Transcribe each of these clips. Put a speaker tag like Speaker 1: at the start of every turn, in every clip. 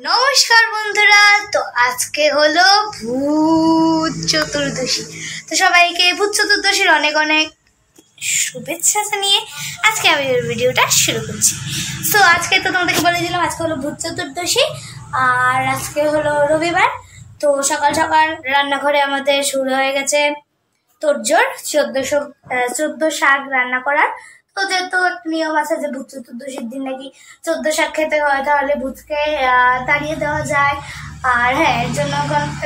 Speaker 1: নমস্কার বন্ধুরা, তো আজকে হলো ভূত চতুর্দশী। তো সবাইকে ভূত চতুর্দশীর অনেক অনেক শুভেচ্ছা জানিয়ে আজকে আমি ভিডিওটা শুরু করছি। তো আজকে তো তোমাদেরকে বলে দিলাম আজকে হলো ভূত চতুর্দশী, আর আজকে হলো রবিবার। তো সকাল সকাল রান্নাঘরে আমাদের শুরু হয়ে গেছে তোড়জোড় 14 শাক রান্না করার। তো যেহেতু একটা নিয়ম আছে যে ভূত চতুর্দশীর দিন নাকি 14 শাক খেতে হয়, তাহলে ভূতকে তাড়িয়ে দেওয়া যায়। আর হ্যাঁ, এর জন্য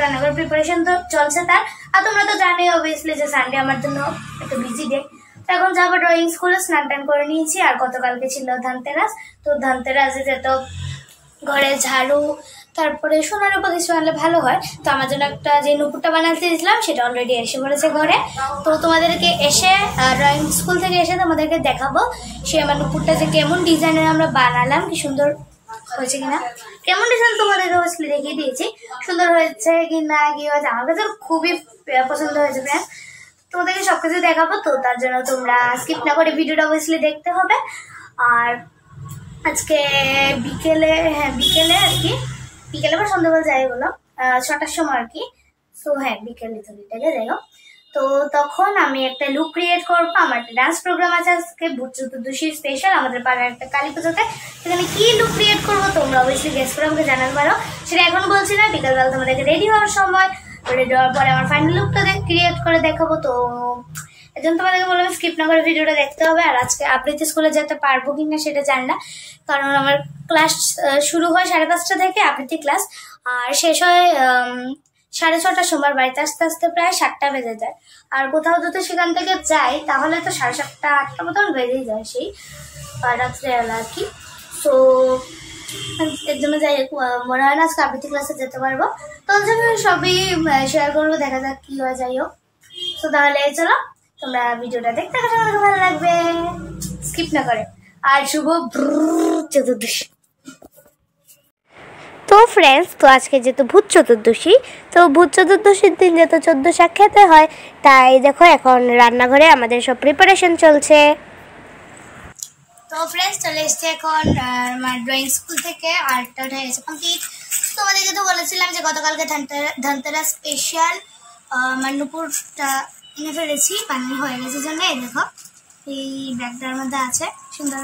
Speaker 1: রান্নাঘরের প্রিপারেশন তো চলছে তার। আর তোমরা তো জানোই অবভিয়াসলি যে সানডে আমার জন্য একটা বিজি ডে। তো এখন যাবো ড্রয়িং স্কুলে, স্নান টান করে নিয়েছি। আর গতকালকে ছিল ধানতেরাস, তো ধানতেরাসে যেত ঘরে ঝাড়ু, তারপরে সোনার উপর কিছু আনলে ভালো হয়। তো আমার জন্য একটা যে নুপুরটা বানাতে দিয়েছিলাম সেটা অলরেডি এসে পড়েছে ঘরে। তো তোমাদেরকে এসে ড্রয়িং স্কুল থেকে এসে তোমাদেরকে দেখাবো সে আমার নুপুরটা যে কেমন ডিজাইনের আমরা বানালাম, কি সুন্দর হয়েছে কিনা। কেমন ডিজাইন তোমাদেরকে অবশ্যই দেখিয়ে দিয়েছি, সুন্দর হয়েছে কি না কি হয়েছে। আমার কাছে খুবই পছন্দ হয়েছে ফ্রেন্ডস। তোমাদেরকে সবকিছু দেখাবো, তো তার জন্য তোমরা স্কিপ না করে ভিডিওটা অবশ্যই দেখতে হবে। আর আজকে বিকেলে আর কি বিকেলে বা সন্ধ্যাবেলা যাই বললাম 6টার সময় আর কি। তো হ্যাঁ, বিকেলে ছবিটাকে যাই হোক। তো তখন আমি একটা লুক ক্রিয়েট করবো। আমার একটা ডান্স প্রোগ্রাম আছে আজকে ভূত চতুর্দশীর স্পেশাল আমাদের পাড়ার একটা কালী পুজোতে। সেখানে কি লুক ক্রিয়েট করবো তোমরা অবশ্যই গেস করে আমাকে জানাতে পারো। সেটা এখন বলছি না, বিকালবেলা তোমাদেরকে রেডি হওয়ার সময়, রেডি হওয়ার পরে আমার ফাইনাল লুকটা ক্রিয়েট করে দেখাবো। তো এই জন্য তোমাদেরকে বললাম স্কিপ না করে ভিডিওটা দেখতে হবে। আর আজকে আবৃত্তি স্কুলে যেতে পারবো কিনা সেটা জানি না, কারণ আমার ক্লাস শুরু হয় 5:30 থেকে আবৃত্তি ক্লাস, আর শেষ হয় 6:30 সময়। বাড়িতে আস্তে আস্তে প্রায় 7টা বেজে যায়। আর কোথাও যদি সেখান থেকে যাই তাহলে তো 7:30 8টা মতন বেজেই যায় সেই রাত্রেবেলা আর কি। তো এর জন্য যাই মনে হয় না আজকে আবৃত্তি ক্লাসে যেতে পারবো। তো সবই শেয়ার করবো, দেখা যাক কি হয়, যাই হোক। তো তাহলে চলো তোমরা ভিডিওটা দেখতে আমাকে ভালো লাগবে, স্কিপ না করে। আর শুভ চতুর্দশী। তো ফ্রেন্ডস, তো আজকে যেহেতু ভূত চতুর্দশী, তো ভূত চতুর্দশীর দিন যেহেতু 14 শাক খেতে হয়, তাই দেখো এখন রান্নাঘরে আমাদের সব প্রিপারেশন চলছে। তো ফ্রেন্ডস, চলে এসছে এখন আমার ড্রয়িং স্কুল থেকে, আর্টটা উঠে গেছে কমপ্লিট। তোমাদেরকে তো বলেছিলাম যে গতকালকে ধানতেরাস স্পেশাল আমার নুপুরটা এনে ফেলেছি, বানিয়ে হয়ে গেছে জন্য। এই দেখো এই ব্যাগটার মধ্যে আছে সুন্দর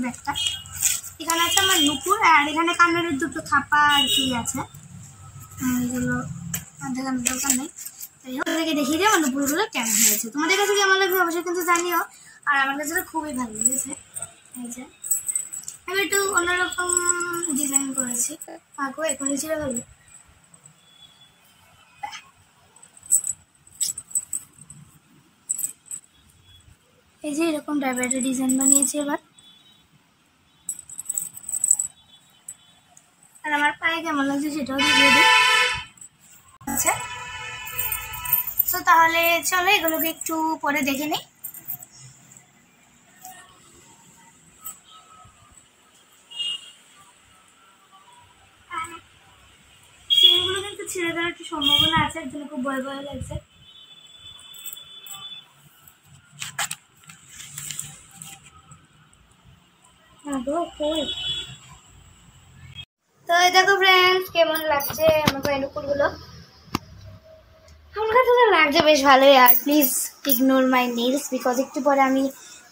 Speaker 1: ব্যাগটা। এখানে আছে আমার নুপুর, আর এখানে কানের দুটো থাপা আর কি আছে, এগুলো দেখানোর দরকার নেই। তাই হোক, দেখিয়ে দিই আমার নুপুরগুলো কেমন হয়েছে। তোমাদের কাছে কেমন লাগবে অবশ্যই কিন্তু জানিও। আর আমার কাছে তো খুবই ভালো লেগেছে। এই যে আমি একটু অন্যরকম ডিজাইন করেছি, আঁকো এখনই ছিল ভালো। এই যে এরকম টাইপের একটা ডিজাইন বানিয়েছি এবার। আর আমার পায়ে কেমন লাগছে সেটাও দেখিয়ে দিই। আচ্ছা, তো তাহলে চলো এগুলোকে একটু পরে দেখে নিই। চেনগুলো কিন্তু ছিঁড়ে দেওয়ার একটু সম্ভাবনা আছে, এর জন্য খুব ভয় ভয় লাগছে। তো দেখো ফ্রেন্ডস, কেমন লাগছে আমার পাইনাপলগুলো। আমার কাছে তো লাগছে বেশ ভালোই। আর please ignore my nails, because একটু পরে আমি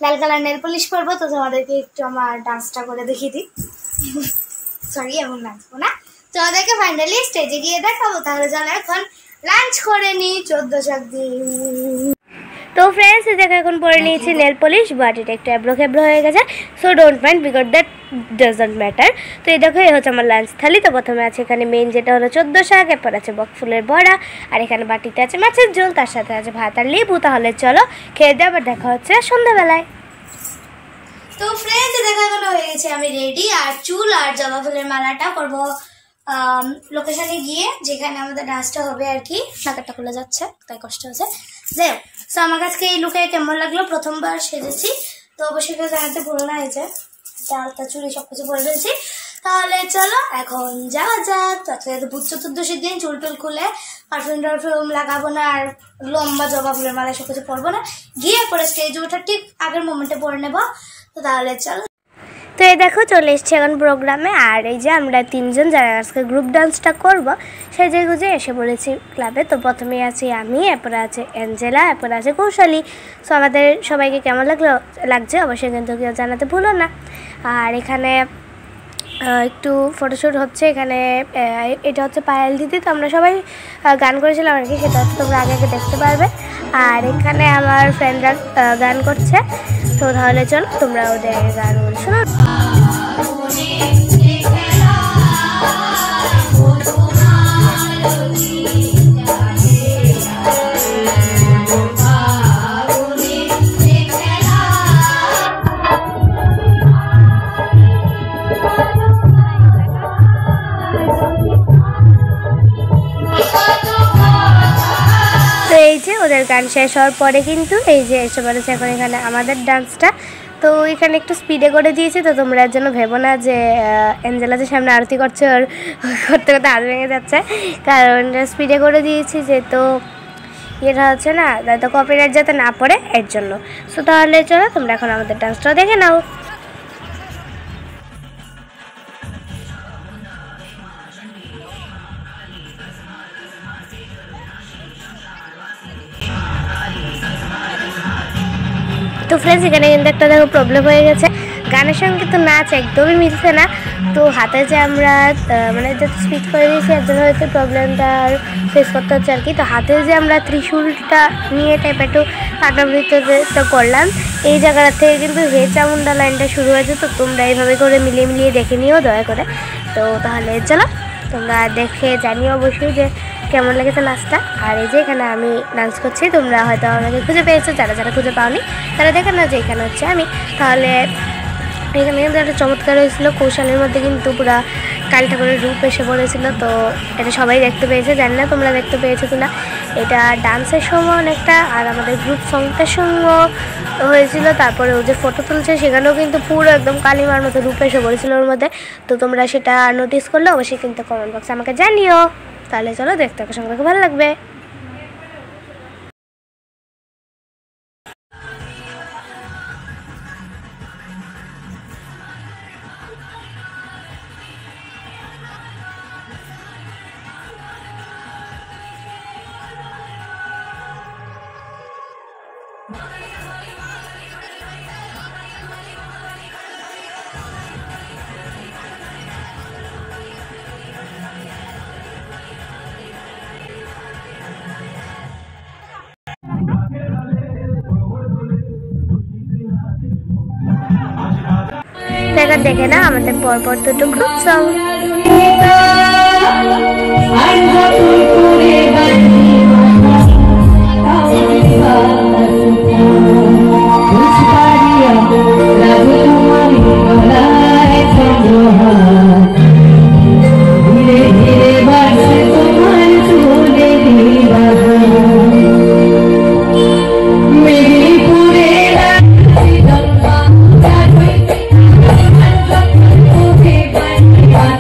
Speaker 1: লাল কালার নেল পলিশ করবো। তো তোমাদেরকে একটু আমার ডান্সটা করে দেখিয়ে দিই। সরি, এমন নাচবো না। তো ওদেরকে ফাইনালি স্টেজে গিয়ে দেখাবো। তাহলে চলো এখন লাঞ্চ করে নিই 14 শাক দিয়ে। তো ফ্রেন্ডস, এই দেখো এখন পরে নিয়েছি নেল পলিশ, বাট এটা একটু এবড়ো খেবড়ো হয়ে গেছে। So don't mind, because that doesn't matter. তো এই দেখো এই হচ্ছে আমার লাঞ্চ থালি। তো প্রথমে আছে এখানে মেইন যেটা হলো 14 শাক, এরপর আছে বকফুলের বড়া, আর এখানে বাটিতে আছে মাছের ঝোল, তার সাথে আছে ভাত আর লেবু। তাহলে চলো খেয়ে দিয়ে আবার দেখা হচ্ছে সন্ধ্যাবেলায়। তো ফ্রেন্ডস, দেখা এখন হয়ে গেছে আমি রেডি। আর চুল আর জবা ফুলের মালাটা করবো লোকেশনে গিয়ে, যেখানে আমাদের ডান্সটা হবে আর কি। নাকারটা খুলে যাচ্ছে তাই কষ্ট হচ্ছে। যাই হোক, তো আমার কাছে এই লুকে কেমন লাগলো, প্রথমবার সেজেছি। তো অবশ্যই কেউ জানাতে ভুলো না। এই যে চালটা চুড়ি সবকিছু পরে ফেলছি। তাহলে চলো এখন যাওয়া যাক। তাছাড়া ভূত চতুর্দশীর দিন চুল টুল খুলে পারফিউম টারফিউম লাগাবো না, আর লম্বা জবা ফুলের মালা সব কিছু পরবো না। গিয়ে পরে স্টেজে ওঠা ঠিক আগের মোমেন্টে পরে নেবো। তো তাহলে চলো তো এই দেখো চলে এসছি এখন প্রোগ্রামে। আর এই যে আমরা তিনজন যারা আজকে গ্রুপ ডান্সটা করব সেই যে গুজে এসে পড়েছি ক্লাবে। তো প্রথমেই আছি আমি, এরপরে আছে অ্যাঞ্জেলা, এরপরে আছে কৌশলী। সো আমাদের সবাইকে কেমন লাগছে অবশ্যই কিন্তু কেউ জানাতে ভুলো না। আর এখানে একটু ফটোশ্যুট হচ্ছে। এখানে এটা হচ্ছে পায়েল দিদি। তো আমরা সবাই গান করেছিলাম আর কি, সেটা হচ্ছে তোমরা আগে দেখতে পারবে। আর এখানে আমার ফ্রেন্ডরা গান করছে। তো তাহলে চলো তোমরা ওদের গানগুলো শোনো। এই যে ওদের গান শেষ হওয়ার পরে কিন্তু এই যে এসে পড়েছে এখন এখানে আমাদের ডান্সটা। তো এখানে একটু স্পিডে করে দিয়েছি। তো তোমরা এর জন্য ভেবো না যে অ্যাঞ্জেলা যে সামনে আরতি করছে ওর করতে করতে হাত ভেঙে যাচ্ছে, কারণ স্পিডে করে দিয়েছি যেহেতু এটা হচ্ছে না, তো কপিরাইট যাতে না পড়ে এর জন্য। সো তাহলে চলো তোমরা এখন আমাদের ডান্সটা দেখে নাও। তো ফ্রেন্ডস এখানে কিন্তু একটা দেখো প্রবলেম হয়ে গেছে, গানের সঙ্গে তো নাচ একদমই মিলছে না। তো হাতে যে আমরা মানে যত স্পিড করে দিয়েছি এর জন্য হয়তো প্রবলেমটা ফেস করতে হচ্ছে আর কি। তো হাতে যে আমরা ত্রিশূলটা নিয়ে টাইপ একটু কাটাবৃত্ত তো করলাম, এই জায়গাটা থেকে কিন্তু হে চামুন্ডা লাইনটা শুরু হয়েছে। তো তোমরা এইভাবে করে মিলিয়ে মিলিয়ে দেখে নিও দয়া করে। তো তাহলে চলো তোমরা দেখে জানিও অবশ্যই যে কেমন লেগেছে নাচটা। আর এই যে এখানে আমি ডান্স করছি, তোমরা হয়তো আমাকে খুঁজে পেয়েছো, যারা যারা খুঁজে পাওনি তারা দেখে না যে এখানে হচ্ছে আমি। তাহলে এখানে কিন্তু একটা চমৎকার হয়েছিল, কৌশলের মধ্যে কিন্তু পুরো কালী ঠাকুরের রূপ এসে পড়েছিল। তো এটা সবাই দেখতে পেয়েছে, জানি না তোমরা দেখতে পেয়েছো কিনা। এটা ডান্সের সময় অনেকটা, আর আমাদের গ্রুপ সংটার সঙ্গেও হয়েছিল। তারপরে ও যে ফটো তুলছে সেখানেও কিন্তু পুরো একদম কালিমার মতো রূপ এসে পড়েছিল ওর মধ্যে। তো তোমরা সেটা নোটিস করলে অবশ্যই কিন্তু কমেন্ট বক্সে আমাকে জানিও। তাহলে চলো দেখতে আমার সঙ্গে ভালো লাগবে। দেখে না আমাদের পরপর দুটো group song.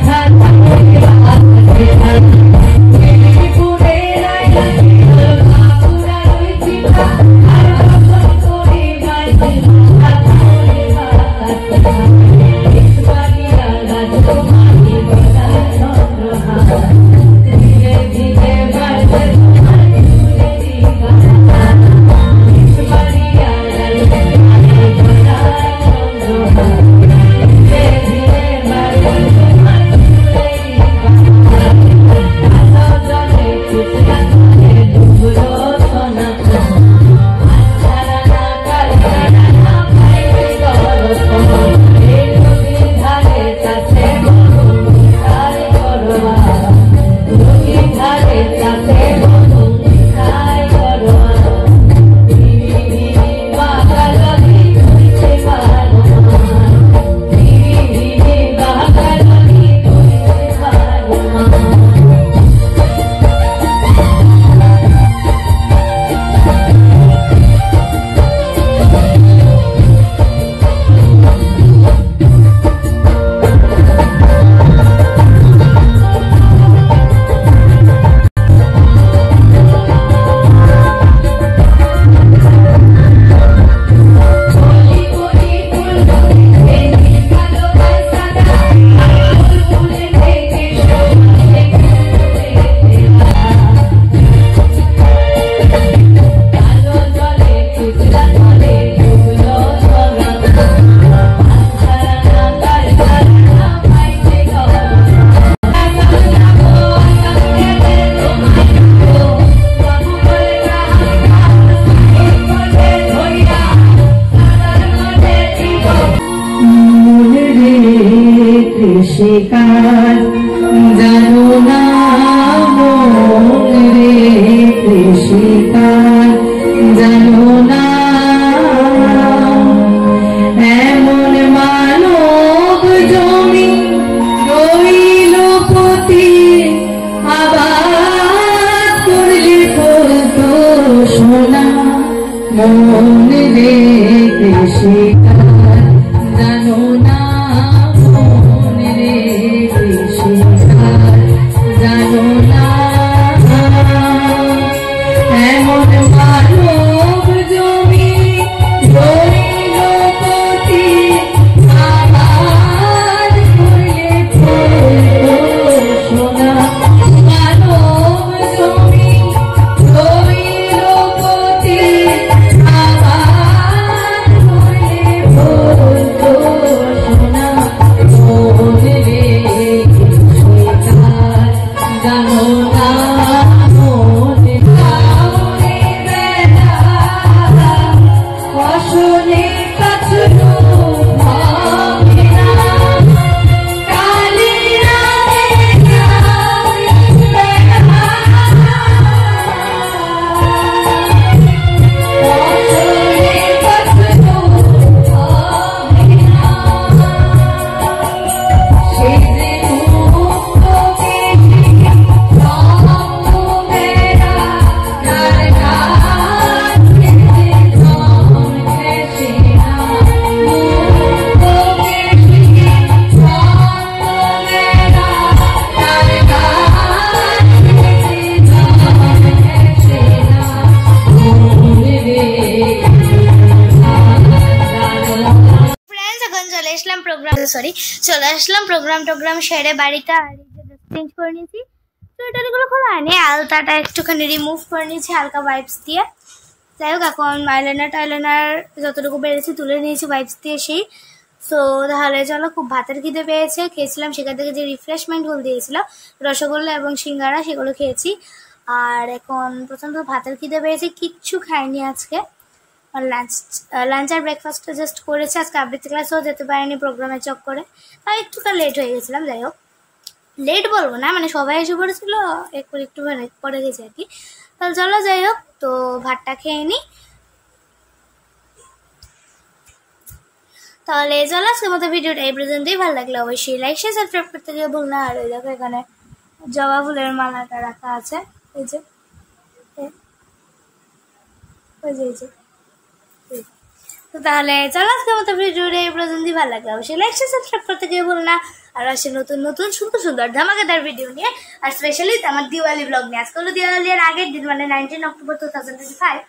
Speaker 2: Thank you.
Speaker 1: Sorry, চলে আসলাম টোগ্রাম সেরে বাড়িতে। আর চেঞ্জ করে নিয়েছি, সোয়েটারগুলো খোলা হয়নি, আলতাটা একটুখানি রিমুভ করে নিয়েছি হালকা ওয়াইপস দিয়ে। যাই হোক, এখন আইলাইনার যতটুকু পেরেছি তুলে নিয়েছি ওয়াইপস দিয়ে সেই। সো তাহলে চলো, খুব ভাতের খিদে পেয়েছে, খেয়েছিলাম সেখান থেকে যে রিফ্রেশমেন্টগুলো দিয়েছিল রসগোল্লা এবং সিঙ্গারা, সেগুলো খেয়েছি। আর এখন প্রথমত ভাতের খিদে পেয়েছে, কিচ্ছু খাইনি আজকে। আর লাঞ্চ আর ব্রেকফাস্টটা জাস্ট করেছি। আজকে আবৃত্তি ক্লাসেও যেতে পারিনি প্রোগ্রামের চক্করে, তাই একটুটা লেট হয়ে গেছিলাম। যাই হোক, লেট বলবো না, মানে সবাই এসে পড়েছিল, একটু পরে গেছে আর কি। তাহলে চলো, যাই হোক, তো ভাতটা খেয়ে নিই। তাহলে চলো, আজকের মতো ভিডিওটা এই পর্যন্তই। ভালো লাগলে অবশ্যই লাইক শেয়ার সাবস্ক্রাইব করতে গিয়ে ভুল না। আর ওই দেখো, এখানে জবা ফুলের মালাটা রাখা আছে, এই যে তো তাহলে চলো, আজকের মতো ভিডিওটা এই পর্যন্তই। ভালো লাগলে অবশ্যই লাইক শেয়ার সাবস্ক্রাইব করতে গিয়ে ভুল না। আর আসে নতুন নতুন সুন্দর ধামাকাদার ভিডিও নিয়ে, আর স্পেশালি আমার দিওয়ালি ব্লগ নিয়ে। আজকে হলো দিওয়ালির আগের দিন, মানে 19 অক্টোবর 2025।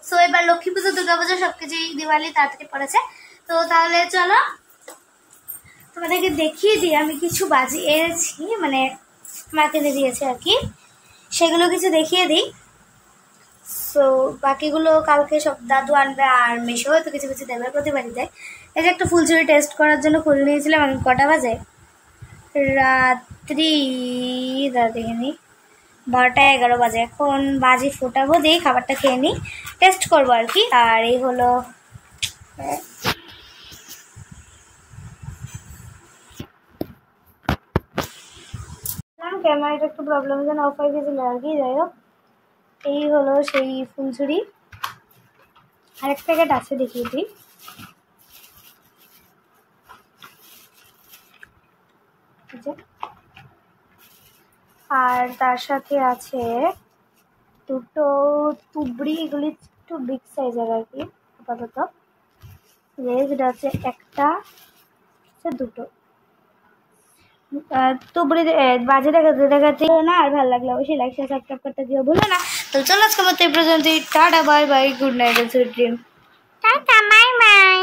Speaker 1: সো এবার লক্ষ্মী পুজো, দুর্গা পুজো সবকিছুই দিওয়ালি তাড়াতাড়ি পড়েছে। তো তাহলে চলো, তোমাদেরকে দেখিয়ে দিই আমি কিছু বাজি এনেছি, মানে মা কিনে দিয়েছে আর কি, সেগুলো কিছু দেখিয়ে দিই। সো বাকিগুলো কালকে সব দাদু আনবে, আর মেশো হয়তো কিছু কিছু দেবে, প্রতিবারই দেয়। এই যে একটা ফুলঝুরি টেস্ট করার জন্য খুলে নিয়েছিলাম আমি। কটা বাজে? রাত্রি দেখিনি, 12টা 11 বাজে। এখন বাজি ফোটাবো, দিয়ে খাবারটা খেয়ে নিই, টেস্ট করবো আর কি। আর এই হলো ক্যামেরাটা একটু প্রবলেম যেন অফ হয়ে গেছিল আর কি। যাই হোক, এই হলো সেই ফুলঝুরি। আরেক প্যাকেট আছে, দেখিয়ে দিই। আর তার সাথে আছে দুটো তুবড়ি, এগুলি একটু বিগ সাইজের আর কি আপাতত। যেটা হচ্ছে একটা, দুটো তুবড়ি বাজে দেখাতে না। আর ভালো লাগলে অবশ্যই লাইক শেয়ার সাবস্ক্রাইব করতে দিও ভুলো না। তো চলো, আজকে মতো এই পর্যন্তই। Tata, bye bye, good night and sweet dream. Tata, bye bye,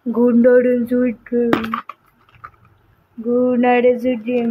Speaker 1: good night and sweet dream, good night and sweet dream.